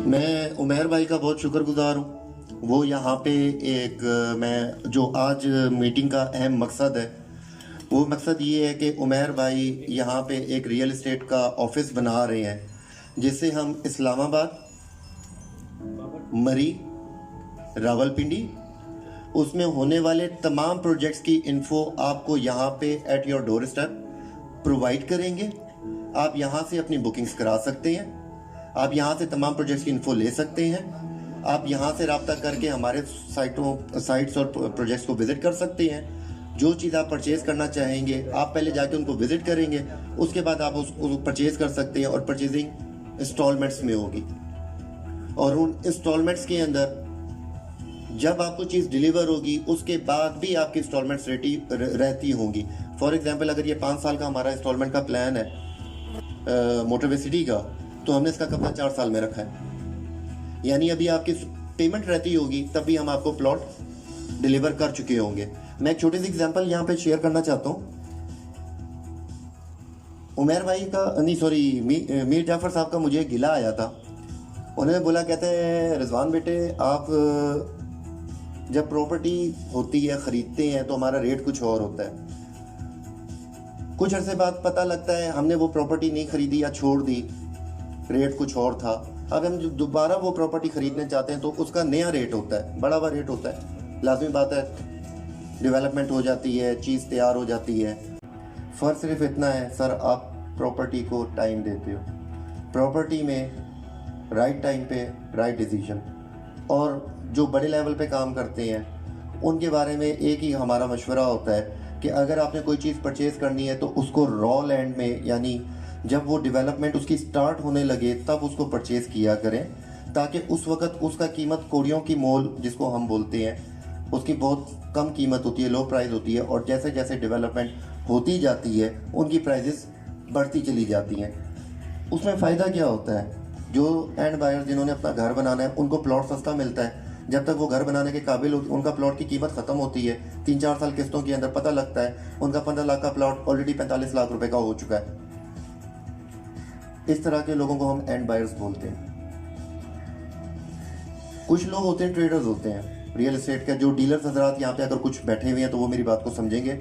मैं उमेर भाई का बहुत शुक्रगुजार हूँ। वो यहाँ पे एक मैं जो आज मीटिंग का अहम मकसद है, वो मकसद ये है कि उमेर भाई यहाँ पे एक रियल एस्टेट का ऑफिस बना रहे हैं, जिससे हम इस्लामाबाद, मरी, रावलपिंडी, उसमें होने वाले तमाम प्रोजेक्ट्स की इन्फो आपको यहाँ पे at your door step provide करेंगे। आप यहाँ से अपनी बुकिंग्स करा सकते हैं, आप यहाँ से तमाम प्रोजेक्ट्स की इन्फो ले सकते हैं, आप यहाँ से रब्ता करके हमारे साइट्स और प्रोजेक्ट्स को विज़िट कर सकते हैं। जो चीज़ आप परचेज़ करना चाहेंगे आप पहले जाके उनको विज़िट करेंगे, उसके बाद आप उसको परचेज़ कर सकते हैं और परचेजिंग इंस्टॉलमेंट्स में होगी। और उन इंस्टॉलमेंट्स के अंदर जब आपको चीज़ डिलीवर होगी उसके बाद भी आपकी इंस्टॉलमेंट्स रहती होंगी। फॉर एग्जांपल अगर ये 5 साल का हमारा इंस्टॉलमेंट का प्लान है मोटरवे सिटी का, तो हमने इसका कब्जा 4 साल में रखा है। यानी अभी आपकी पेमेंट रहती होगी तब भी हम आपको प्लॉट डिलीवर कर चुके होंगे। मैं एक छोटी सी एग्जांपल यहाँ पे शेयर करना चाहता हूँ। उमेर भाई का नहीं सॉरी मीर जाफर साहब का मुझे गिला आया था। उन्होंने बोला, कहते हैं रिजवान बेटे, आप जब प्रॉपर्टी होती है ख़रीदते हैं तो हमारा रेट कुछ और होता है, कुछ अरसे बाद पता लगता है हमने वो प्रॉपर्टी नहीं खरीदी या छोड़ दी, रेट कुछ और था। अब हम दोबारा वो प्रॉपर्टी खरीदने चाहते हैं तो उसका नया रेट होता है, बढ़ा हुआ रेट होता है। लाजमी बात है, डेवलपमेंट हो जाती है, चीज़ तैयार हो जाती है। फ़र्क सिर्फ इतना है सर, आप प्रॉपर्टी को टाइम देते हो, प्रॉपर्टी में राइट टाइम पे राइट डिसीजन। और जो बड़े लेवल पे काम करते हैं उनके बारे में एक ही हमारा मशवरा होता है कि अगर आपने कोई चीज़ परचेज़ करनी है तो उसको रॉ लैंड में, यानी जब वो डेवलपमेंट उसकी स्टार्ट होने लगे तब उसको परचेज़ किया करें, ताकि उस वक़्त उसका कीमत कोड़ियों की मोल जिसको हम बोलते हैं, उसकी बहुत कम कीमत होती है, लो प्राइस होती है। और जैसे जैसे डेवलपमेंट होती जाती है उनकी प्राइजेस बढ़ती चली जाती हैं। उसमें फ़ायदा क्या होता है, जो एंड बायर जिन्होंने अपना घर बनाना है उनको प्लॉट सस्ता मिलता है। जब तक वो घर बनाने के काबिल होती, उनका प्लॉट की कीमत ख़त्म होती है, 3-4 साल किस्तों के अंदर पता लगता है उनका 15 लाख का प्लॉट ऑलरेडी 45 लाख रुपए का हो चुका है। इस तरह के लोगों को हम एंड बायर्स बोलते हैं। कुछ लोग होते हैं, ट्रेडर्स होते हैं रियल एस्टेट के, जो डीलर्स हजरात यहाँ पे अगर कुछ बैठे हुए हैं तो वो मेरी बात को समझेंगे।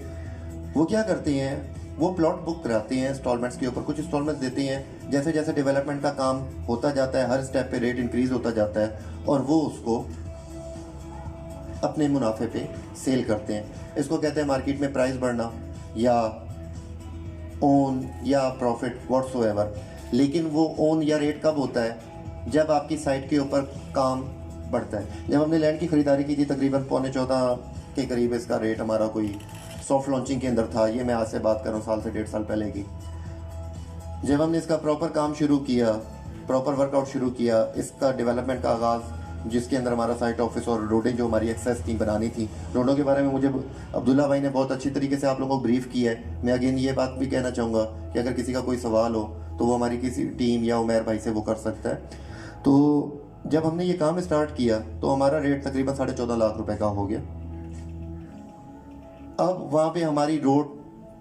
वो क्या करते हैं, वो प्लॉट बुक कराते हैं इंस्टॉलमेंट्स के ऊपर, कुछ इंस्टॉलमेंट्स देते हैं। जैसे जैसे डेवलपमेंट का काम होता जाता है, हर स्टेप पे रेट इंक्रीज होता जाता है और वो उसको अपने मुनाफे पे सेल करते हैं। इसको कहते हैं मार्केट में प्राइस बढ़ना या ओन या प्रॉफिट व्हाट्सोएवर। लेकिन वो ओन या रेट कब होता है, जब आपकी साइट के ऊपर काम बढ़ता है। जब हमने लैंड की खरीदारी की थी तकरीबन 14.25 के करीब इसका रेट हमारा कोई सॉफ्ट लॉन्चिंग के अंदर था। ये मैं आज से बात कर रहा हूँ, साल से 1.5 साल पहले की। जब हमने इसका प्रॉपर काम शुरू किया, प्रॉपर वर्कआउट शुरू किया, इसका डेवलपमेंट का आगाज़, जिसके अंदर हमारा साइट ऑफिस और रोडें जो हमारी एक्सेस थी बनानी थी, रोडों के बारे में मुझे अब्दुल्ला भाई ने बहुत अच्छी तरीके से आप लोगों को ब्रीफ किया है। मैं अगेन ये बात भी कहना चाहूँगा कि अगर किसी का कोई सवाल हो तो वो हमारी किसी टीम या उमेर भाई से वो कर सकता है। तो जब हमने ये काम स्टार्ट किया तो हमारा रेट तकरीबन 14.5 लाख रुपए का हो गया। अब वहाँ पे हमारी रोड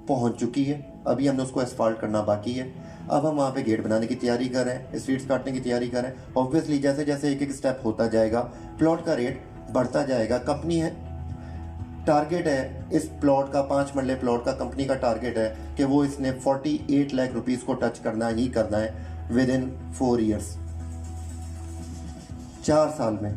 पहुँच चुकी है, अभी हमने उसको एस्फाल्ट करना बाकी है। अब हम वहाँ पे गेट बनाने की तैयारी कर रहे हैं, स्ट्रीट्स काटने की तैयारी कर रहे हैं। ऑब्वियसली जैसे जैसे एक एक स्टेप होता जाएगा प्लॉट का रेट बढ़ता जाएगा। कंपनी है, टारगेट है इस प्लॉट का, 5 मरले प्लॉट का कंपनी का टारगेट है कि वो इसने 48 लाख रुपीज़ को टच करना ही करना है विद इन 4 ईयर्स, 4 साल में।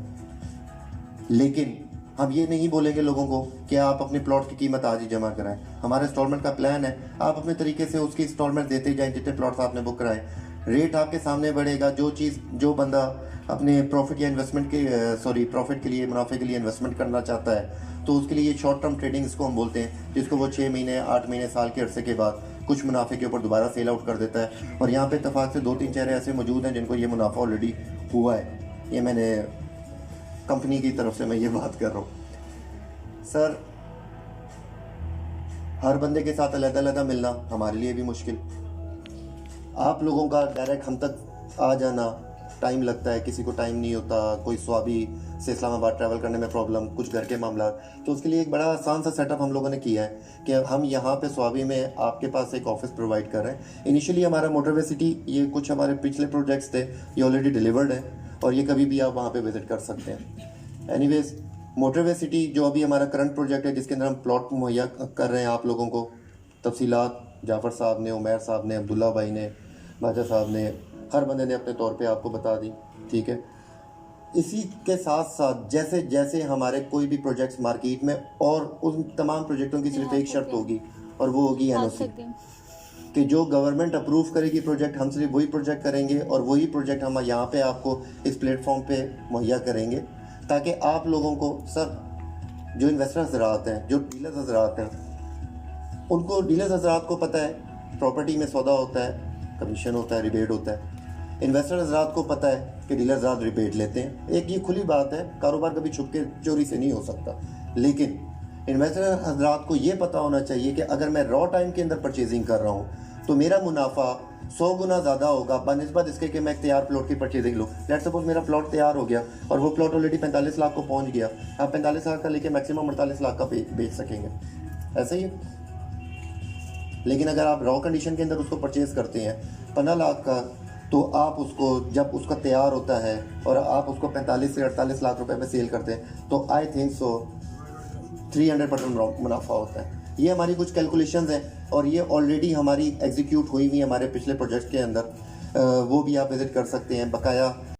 लेकिन हम ये नहीं बोलेंगे लोगों को कि आप अपने प्लॉट की कीमत आज ही जमा कराएं। हमारा इंस्टॉलमेंट का प्लान है, आप अपने तरीके से उसकी इंस्टॉलमेंट देते जाएं जितने प्लॉट्स आपने बुक कराएं। रेट आपके सामने बढ़ेगा। जो बंदा अपने प्रॉफिट या इन्वेस्टमेंट के प्रॉफिट के लिए, मुनाफे के लिए इन्वेस्टमेंट करना चाहता है तो उसके लिए शॉर्ट टर्म ट्रेडिंग इसको हम बोलते हैं, जिसको वो 6 महीने, 8 महीने, साल के अरसे के बाद कुछ मुनाफे के ऊपर दोबारा सेल आउट कर देता है। और यहाँ पे इत्तेफाक से 2-3 चेहरे ऐसे मौजूद हैं जिनको ये मुनाफा ऑलरेडी हुआ है। ये मैंने कंपनी की तरफ से मैं ये बात कर रहा हूँ। सर, हर बंदे के साथ अलग-अलग मिलना हमारे लिए भी मुश्किल, आप लोगों का डायरेक्ट हम तक आ जाना टाइम लगता है, किसी को टाइम नहीं होता, कोई स्वाबी से इस्लामाबाद ट्रैवल करने में प्रॉब्लम, कुछ घर के मामला। तो उसके लिए एक बड़ा आसान सा सेटअप हम लोगों ने किया है कि हम यहाँ पे स्वाबी में आपके पास एक ऑफिस प्रोवाइड कर रहे हैं। इनिशियली हमारा मोटरवे सिटी, ये कुछ हमारे पिछले प्रोजेक्ट्स थे, ये ऑलरेडी डिलीवर्ड है। और ये कभी भी आप वहाँ पे विज़िट कर सकते हैं। एनीवेज, मोटरवे सिटी जो अभी हमारा करंट प्रोजेक्ट है, जिसके अंदर हम प्लॉट मुहैया कर रहे हैं आप लोगों को, तफसीलात जाफ़र साहब ने, उमैर साहब ने, अब्दुल्ला भाई ने, बाजा साहब ने, हर बंदे ने अपने तौर पे आपको बता दी, ठीक है। इसी के साथ साथ जैसे जैसे हमारे कोई भी प्रोजेक्ट्स मार्केट में, और उन तमाम प्रोजेक्टों की सिर्फ एक शर्त होगी, और वो होगी एनओसी, कि जो गवर्नमेंट अप्रूव करेगी प्रोजेक्ट, हम सिर्फ वही प्रोजेक्ट करेंगे और वही प्रोजेक्ट हम यहाँ पे आपको इस प्लेटफॉर्म पे मुहैया करेंगे, ताकि आप लोगों को, सर जो इन्वेस्टर हजरात हैं, जो डीलर्स हजरात हैं, उनको डीलर्स हजरात को पता है प्रॉपर्टी में सौदा होता है, कमीशन होता है, रिबेट होता है। इन्वेस्टर हजरात को पता है कि डीलर हजरात रिबेट लेते हैं। एक ये खुली बात है, कारोबार कभी छुप के चोरी से नहीं हो सकता। लेकिन इन्वेस्टर हजरात को ये पता होना चाहिए कि अगर मैं रॉ टाइम के अंदर परचेजिंग कर रहा हूँ तो मेरा मुनाफा 100 गुना ज़्यादा होगा बनिस्बत इसके कि मैं एक तैयार प्लॉट की परचेजिंग लूँ। लेट्स सपोज मेरा प्लॉट तैयार हो गया और वो प्लॉट ऑलरेडी 45 लाख को पहुँच गया, आप 45 लाख का लेके मैक्सिमम 48 लाख का बेच सकेंगे, ऐसे ही। लेकिन अगर आप रॉ कंडीशन के अंदर उसको परचेज़ करते हैं 15 लाख का, तो आप उसको जब उसका तैयार होता है और आप उसको 45 से 48 लाख रुपए में सेल करते हैं, तो आई थिंक सो 300% मुनाफा होता है। ये हमारी कुछ कैलकुलेशंस हैं और ये ऑलरेडी हमारी एग्जीक्यूट हुई हुई हमारे पिछले प्रोजेक्ट के अंदर, वो भी आप विज़िट कर सकते हैं बकाया।